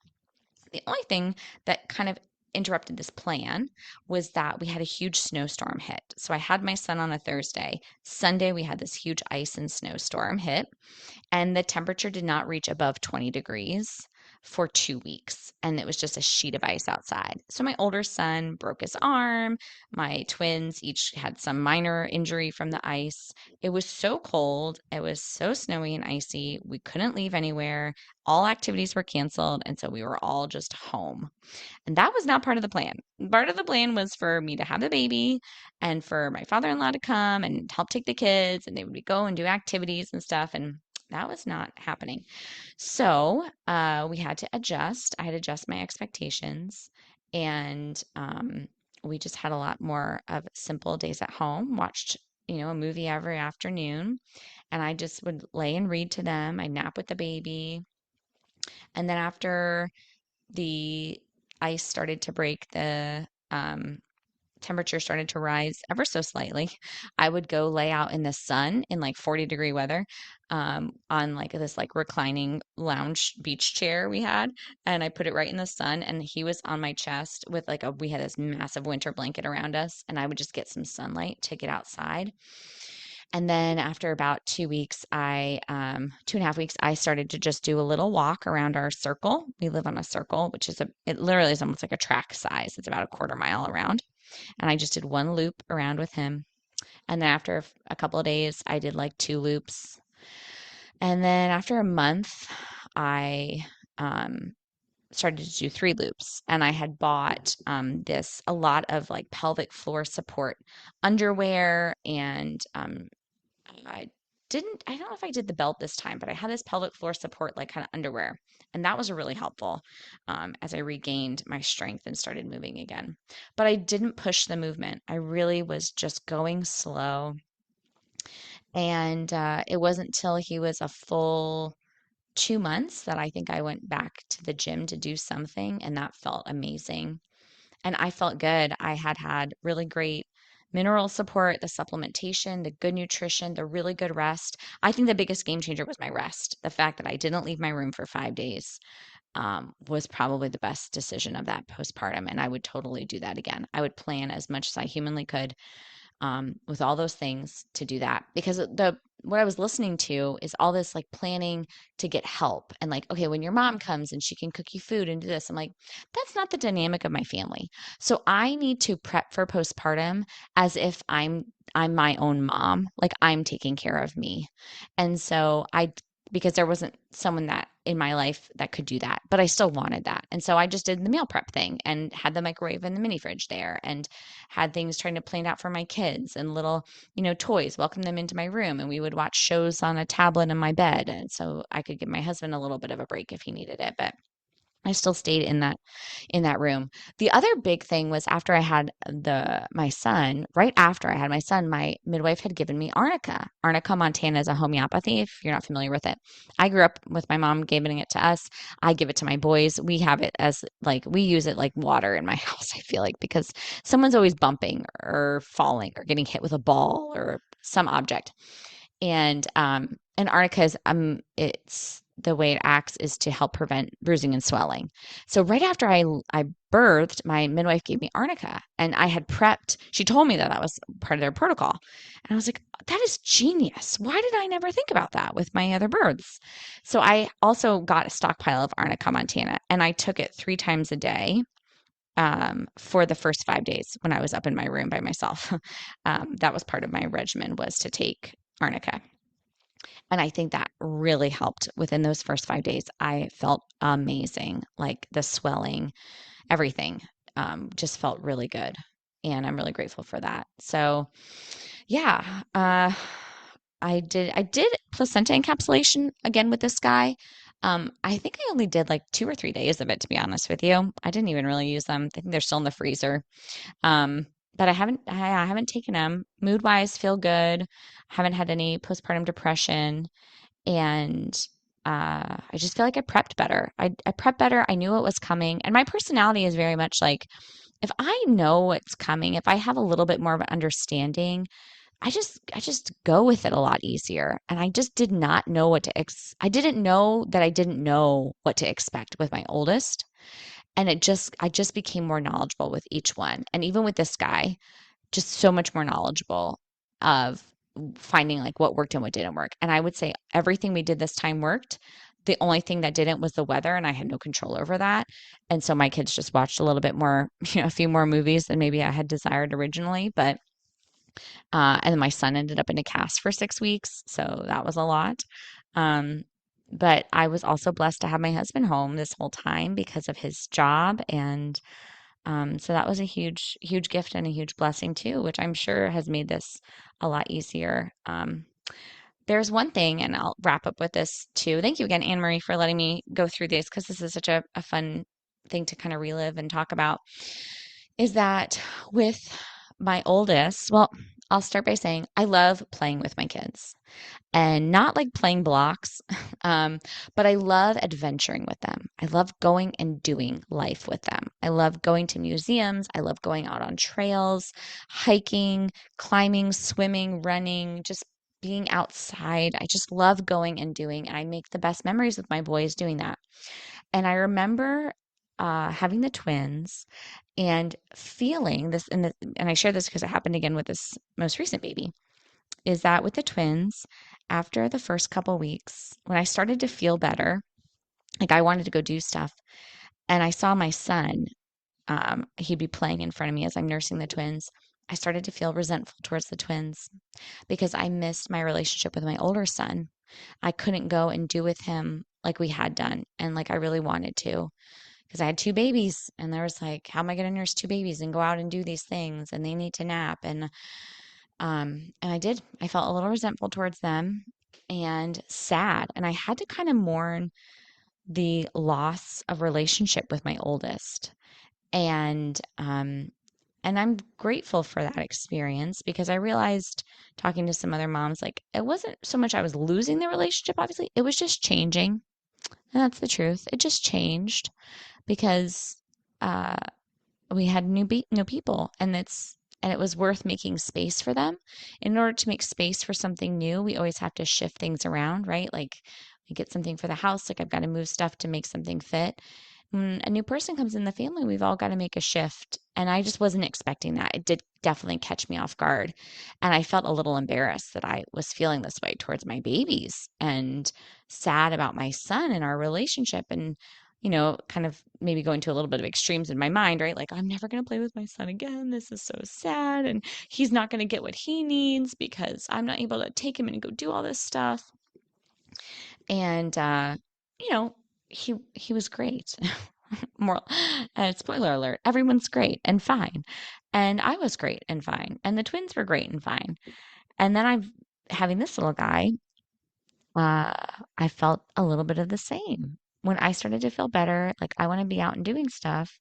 The only thing that kind of interrupted this plan was that we had a huge snowstorm hit. So I had my son on a Thursday. Sunday, we had this huge ice and snowstorm hit, and the temperature did not reach above 20 degrees for 2 weeks. And it was just a sheet of ice outside. So my older son broke his arm. My twins each had some minor injury from the ice. It was so cold. It was so snowy and icy. We couldn't leave anywhere. All activities were canceled. And so we were all just home. And that was not part of the plan. Part of the plan was for me to have the baby and for my father-in-law to come and help take the kids, and they would go and do activities and stuff. And that was not happening. So we had to adjust. I had to adjust my expectations. And we just had a lot more of simple days at home, watched, a movie every afternoon. And I just would lay and read to them. I nap with the baby. And then after the ice started to break, the temperature started to rise ever so slightly, I would go lay out in the sun in like 40-degree weather, on like this like reclining lounge beach chair we had. And I put it right in the sun, and he was on my chest with we had this massive winter blanket around us, and I would just get some sunlight to get outside. And then after about 2 weeks, 2.5 weeks, I started to just do a little walk around our circle. We live on a circle, which it literally is almost like a track size. It's about a quarter mile around. And I just did one loop around with him. And then after a couple of days, I did like two loops. And then after a month, I started to do three loops. And I had bought a lot of like pelvic floor support underwear, and I I don't know if I did the belt this time, but I had this pelvic floor support, like kind of underwear. And that was really helpful, as I regained my strength and started moving again. But I didn't push the movement. I really was just going slow. And it wasn't till he was a full 2 months that I think I went back to the gym to do something. And that felt amazing. And I felt good. I had really great mineral support, the supplementation, the good nutrition, the really good rest. I think the biggest game changer was my rest. The fact that I didn't leave my room for 5 days was probably the best decision of that postpartum. And I would totally do that again. I would plan as much as I humanly could, with all those things to do that, because what I was listening to is all this like planning to get help, and like, okay, when your mom comes and she can cook you food and do this, I'm like, that's not the dynamic of my family. So I need to prep for postpartum as if I'm my own mom, like I'm taking care of me. And so because there wasn't someone that in my life that could do that, but I still wanted that. And so I just did the meal prep thing and had the microwave and the mini fridge there, and had things trying to plan out for my kids, and little, toys, welcome them into my room. And we would watch shows on a tablet in my bed. And so I could give my husband a little bit of a break if he needed it. But I still stayed in that room. The other big thing was after I had my son, right after I had my son, my midwife had given me arnica. Arnica montana is a homeopathy, if you're not familiar with it. I grew up with my mom giving it to us. I give it to my boys. We have it as like, we use it like water in my house, I feel like, because someone's always bumping or falling or getting hit with a ball or some object. And arnica is, the way it acts is to help prevent bruising and swelling. So right after I birthed, my midwife gave me arnica, and I had prepped. She told me that that was part of their protocol, and I was like, that is genius. Why did I never think about that with my other births? So I also got a stockpile of arnica montana, and I took it 3 times a day for the first 5 days when I was up in my room by myself. That was part of my regimen, was to take arnica. And I think that really helped within those first 5 days. I felt amazing. Like the swelling, everything just felt really good. And I'm really grateful for that. So, yeah, I did placenta encapsulation again with this guy. I think I only did like 2 or 3 days of it, to be honest with you. I didn't even really use them. I think they're still in the freezer. Um, but I haven't taken them. Mood wise, feel good. Haven't had any postpartum depression, and I just feel like I prepped better. I prepped better. I knew what was coming, and my personality is very much like, if I know what's coming, if I have a little bit more of an understanding, I just go with it a lot easier. And I just did not know what to I didn't know that I didn't know what to expect with my oldest. And I just became more knowledgeable with each one. And even with this guy, just so much more knowledgeable of finding like what worked and what didn't work. And I would say everything we did this time worked. The only thing that didn't was the weather, and I had no control over that. And so my kids just watched a little bit more, a few more movies than maybe I had desired originally. But and then my son ended up in a cast for 6 weeks, so that was a lot. Um, but I was also blessed to have my husband home this whole time because of his job, and so that was a huge, huge gift and a huge blessing too, which I'm sure has made this a lot easier. There's one thing, and I'll wrap up with this too. Thank you again, Anne Marie, for letting me go through this, because this is such a fun thing to kind of relive and talk about. Is that with my oldest, well, I'll start by saying I love playing with my kids, and not like playing blocks, um, but I love adventuring with them. I love going and doing life with them. I love going to museums. I love going out on trails, hiking, climbing, swimming, running, just being outside. I just love going and doing, and I make the best memories with my boys doing that. And I remember having the twins and feeling this, and I share this because it happened again with this most recent baby, is that with the twins, after the first couple weeks, when I started to feel better, like I wanted to go do stuff, and I saw my son, he'd be playing in front of me as I'm nursing the twins. I started to feel resentful towards the twins because I missed my relationship with my older son. I couldn't go and do with him like we had done and like I really wanted to, because I had 2 babies, and there was like, how am I going to nurse 2 babies and go out and do these things, and they need to nap, and I did. I felt a little resentful towards them and sad. And I had to kind of mourn the loss of relationship with my oldest. And I'm grateful for that experience, because I realized, talking to some other moms, like it wasn't so much I was losing the relationship, obviously, it was just changing. And that's the truth. It just changed because uh we had new people, and it was worth making space for them. In order to make space for something new, we always have to shift things around, right? Like we get something for the house, like I've got to move stuff to make something fit. When a new person comes in the family, we've all got to make a shift. And I just wasn't expecting that. It did definitely catch me off guard. And I felt a little embarrassed that I was feeling this way towards my babies, and sad about my son and our relationship, and kind of maybe going to a little bit of extremes in my mind, right? Like, I'm never going to play with my son again. This is so sad. And he's not going to get what he needs because I'm not able to take him and go do all this stuff. And, you know, he was great. More, spoiler alert, everyone's great and fine. And I was great and fine. And the twins were great and fine. And then having this little guy, uh, I felt a little bit of the same. When I started to feel better, like I want to be out and doing stuff.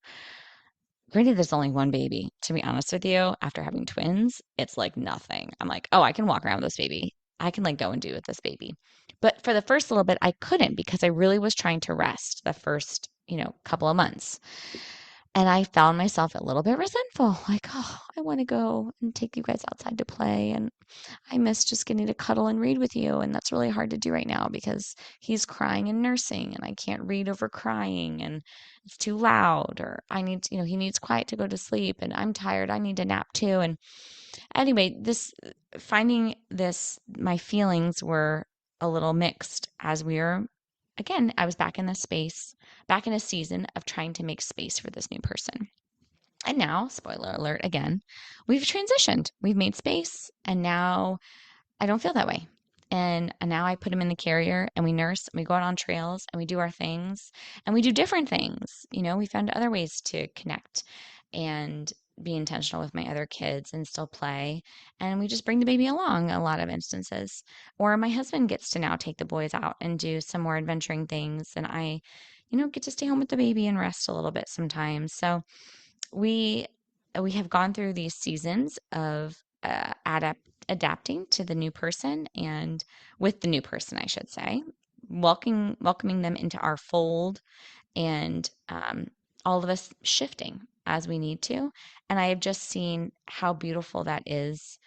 Granted, there's only one baby. To be honest with you, after having twins, it's like nothing. I'm like, oh, I can walk around with this baby. I can like go and do with this baby. But for the first little bit, I couldn't, because I really was trying to rest the first, couple of months. And I found myself a little bit resentful, like, oh, I want to go and take you guys outside to play. And I miss just getting to cuddle and read with you. And that's really hard to do right now because he's crying and nursing, and I can't read over crying, and it's too loud, or he needs quiet to go to sleep, and I'm tired. I need a nap too. And anyway, finding this, my feelings were a little mixed as again, I was back in this space, back in a season of trying to make space for this new person. And now, spoiler alert again, we've transitioned. We've made space, and now I don't feel that way. And now I put him in the carrier, and we nurse, and we go out on trails, and we do our things, and we do different things. We found other ways to connect and be intentional with my other kids and still play. And we just bring the baby along a lot of instances. Or my husband gets to now take the boys out and do some more adventuring things. And I, get to stay home with the baby and rest a little bit sometimes. So we we have gone through these seasons of adapting to the new person, and with the new person, I should say, welcoming them into our fold, and all of us shifting as we need to. And I have just seen how beautiful that is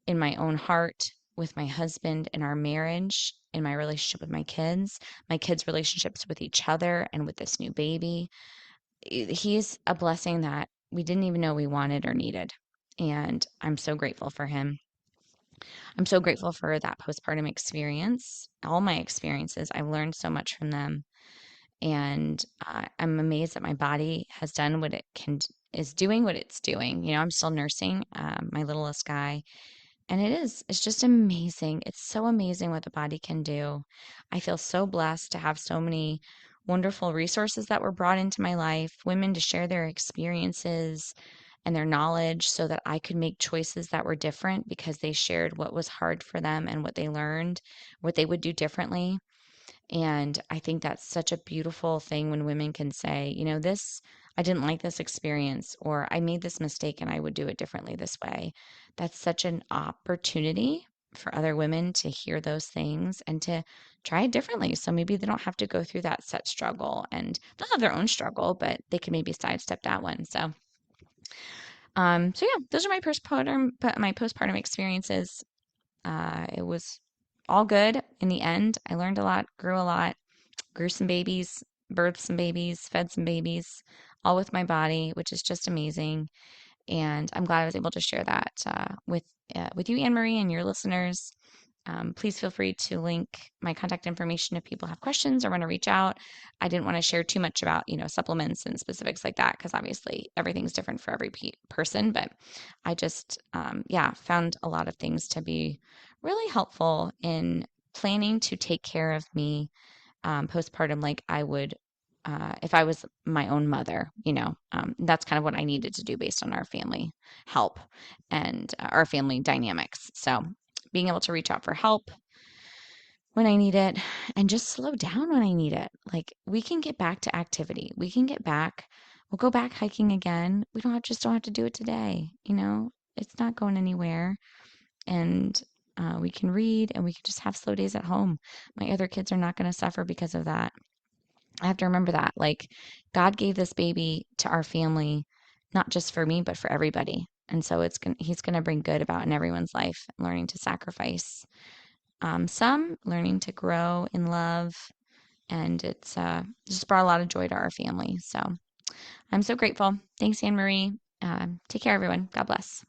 in my own heart, with my husband, in our marriage, in my relationship with my kids' relationships with each other, and with this new baby. He's a blessing that we didn't even know we wanted or needed. And I'm so grateful for him. I'm so grateful for that postpartum experience, all my experiences. I've learned so much from them. And I'm amazed that my body has done what is doing what it's doing. I'm still nursing my littlest guy, and it's just amazing. It's so amazing what the body can do. I feel so blessed to have so many wonderful resources that were brought into my life, women to share their experiences and their knowledge so that I could make choices that were different because they shared what was hard for them and what they learned, what they would do differently. And I think that's such a beautiful thing when women can say, I didn't like this experience, or I made this mistake and I would do it differently this way. That's such an opportunity for other women to hear those things and to try it differently. So maybe they don't have to go through that set struggle, and they'll have their own struggle, but they can maybe sidestep that one. So yeah, those are my postpartum experiences. It was all good in the end. I learned a lot, grew a lot, grew some babies, birthed some babies, fed some babies, all with my body, which is just amazing. And I'm glad I was able to share that with you, Anne Marie, and your listeners. Please feel free to link my contact information if people have questions or want to reach out. I didn't want to share too much about, supplements and specifics like that, because obviously everything's different for every person. But I just, found a lot of things to be really helpful in planning to take care of me postpartum, like I would if I was my own mother. That's kind of what I needed to do based on our family help and our family dynamics. So being able to reach out for help when I need it, and just slow down when I need it. Like, we can get back to activity. We'll go back hiking again. We don't have to do it today. It's not going anywhere. And we can read, and we can just have slow days at home. My other kids are not going to suffer because of that. I have to remember that. Like, God gave this baby to our family, not just for me, but for everybody. And so he's going to bring good about in everyone's life, learning to sacrifice. Some learning to grow in love, and it's just brought a lot of joy to our family. So I'm so grateful. Thanks, Anne Marie. Take care, everyone. God bless.